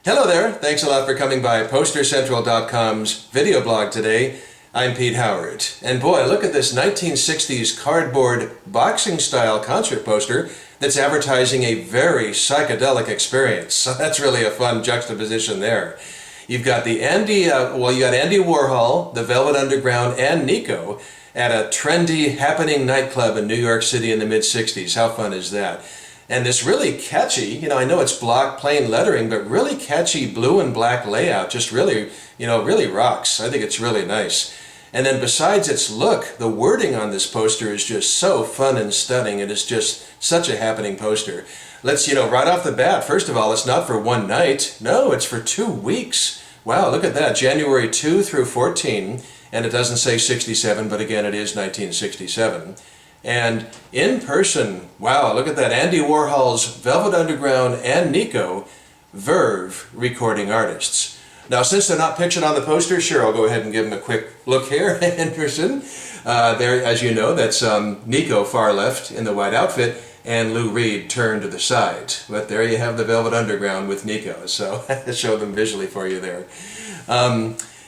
Hello there, thanks a lot for coming by PosterCentral.com's video blog today. I'm Pete Howard, and boy, look at this 1960s cardboard boxing style concert poster that's advertising a very psychedelic experience. So that's really a fun juxtaposition there. You've got you got Andy Warhol, the Velvet Underground, and Nico at a trendy happening nightclub in New York City in the mid-60s. How fun is that? And this really catchy, I know it's block plain lettering, but really catchy blue and black layout just really, really rocks. I think it's really nice. And then besides its look, the wording on this poster is just so fun and stunning. It is just such a happening poster. Let's, right off the bat, first of all, it's not for one night. No, it's for 2 weeks. Wow, look at that, January 2 through 14. And it doesn't say 67, but again, it is 1967. And in person, wow, look at that, Andy Warhol's Velvet Underground and Nico, Verve recording artists. Now, since they're not pictured on the poster, sure, I'll go ahead and give them a quick look here in person. There, as you know, that's Nico far left in the white outfit, and Lou Reed turned to the side. But there you have the Velvet Underground with Nico, so show them visually for you there.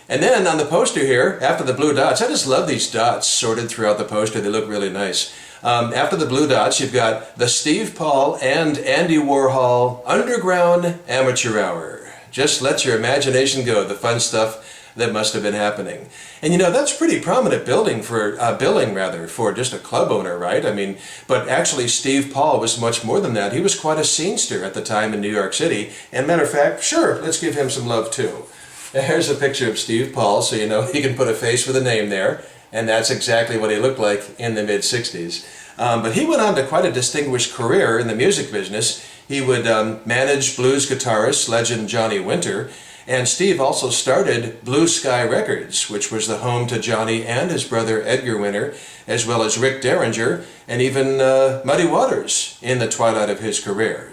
And then on the poster here, after the blue dots, I just love these dots sorted throughout the poster. They look really nice. After the blue dots, you've got the Steve Paul and Andy Warhol Underground Amateur Hour. Just let your imagination go, the fun stuff that must have been happening. And that's pretty prominent billing for just a club owner, right? I mean, but actually Steve Paul was much more than that. He was quite a scenester at the time in New York City. And matter of fact, sure, let's give him some love too. Here's a picture of Steve Paul, so you can put a face with a name there, and that's exactly what he looked like in the mid-60s. But he went on to quite a distinguished career in the music business. He would manage blues guitarist legend Johnny Winter, and Steve also started Blue Sky Records, which was the home to Johnny and his brother Edgar Winter, as well as Rick Derringer, and even Muddy Waters in the twilight of his career.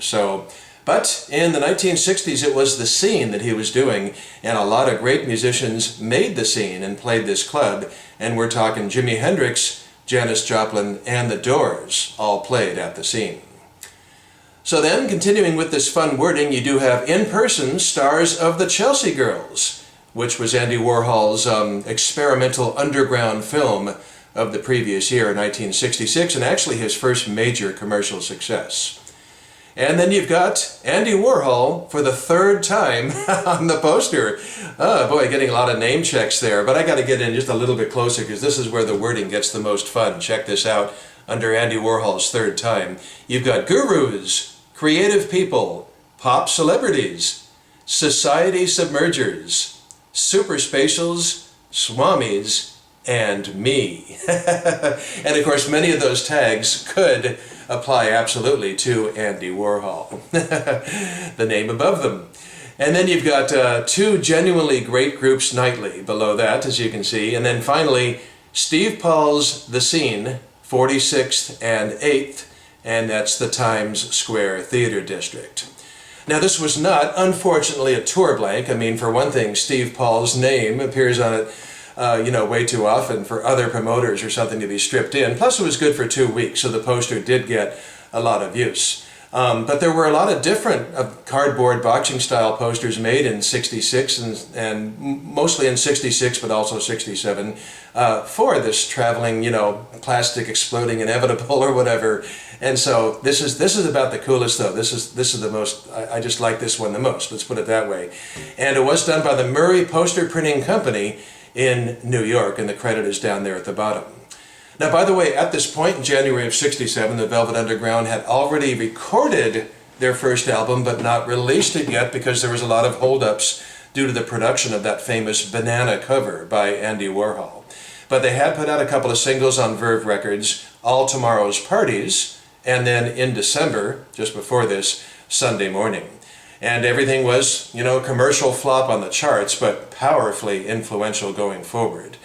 But in the 1960s, it was the scene that he was doing, and a lot of great musicians made the scene and played this club, and we're talking Jimi Hendrix, Janis Joplin, and the Doors all played at the scene. So then, continuing with this fun wording, you do have in person stars of the Chelsea Girls, which was Andy Warhol's experimental underground film of the previous year, 1966, and actually his first major commercial success. And then you've got Andy Warhol for the third time on the poster. Oh boy, getting a lot of name checks there, but I got to get in just a little bit closer because this is where the wording gets the most fun. Check this out under Andy Warhol's third time. You've got gurus, creative people, pop celebrities, society submergers, super spatials, swamis, and me. And of course, many of those tags could apply absolutely to Andy Warhol, the name above them. And then you've got two genuinely great groups nightly below that, as you can see. And then finally, Steve Paul's The Scene, 46th and 8th, and that's the Times Square Theater District. Now, this was not, unfortunately, a tour blank. I mean, for one thing, Steve Paul's name appears on it way too often for other promoters or something to be stripped in. Plus, it was good for 2 weeks, so the poster did get a lot of use. But there were a lot of different cardboard boxing-style posters made in '66 and mostly in '66, but also '67 for this traveling, plastic exploding inevitable or whatever. And so this is about the coolest though. This is the most. I just like this one the most. Let's put it that way. And it was done by the Murray Poster Printing Company in New York, and the credit is down there at the bottom. Now, by the way, at this point in January of '67, the Velvet Underground had already recorded their first album, but not released it yet because there was a lot of holdups due to the production of that famous Banana cover by Andy Warhol. But they had put out a couple of singles on Verve Records, All Tomorrow's Parties, and then in December, just before this, Sunday Morning. And everything was, commercial flop on the charts, but powerfully influential going forward.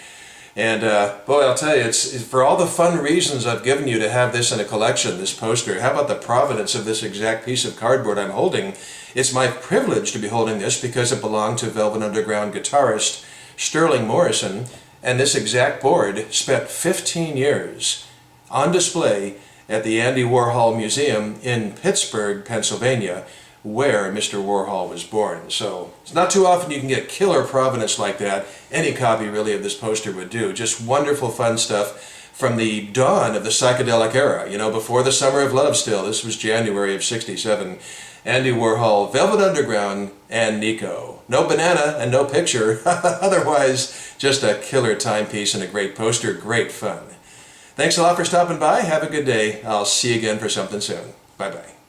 And boy, I'll tell you, it's for all the fun reasons I've given you to have this in a collection, this poster. How about the provenance of this exact piece of cardboard I'm holding? It's my privilege to be holding this because it belonged to Velvet Underground guitarist Sterling Morrison, and this exact board spent 15 years on display at the Andy Warhol Museum in Pittsburgh, Pennsylvania, where Mr. Warhol was born. So it's not too often you can get killer provenance like that. Any copy really of this poster would do. Just wonderful fun stuff from the dawn of the psychedelic era, you know, before the Summer of Love still. This was January of '67. Andy Warhol, Velvet Underground, and Nico. No banana and no picture, otherwise just a killer timepiece and a great poster, great fun. Thanks a lot for stopping by, have a good day. I'll see you again for something soon. Bye-bye.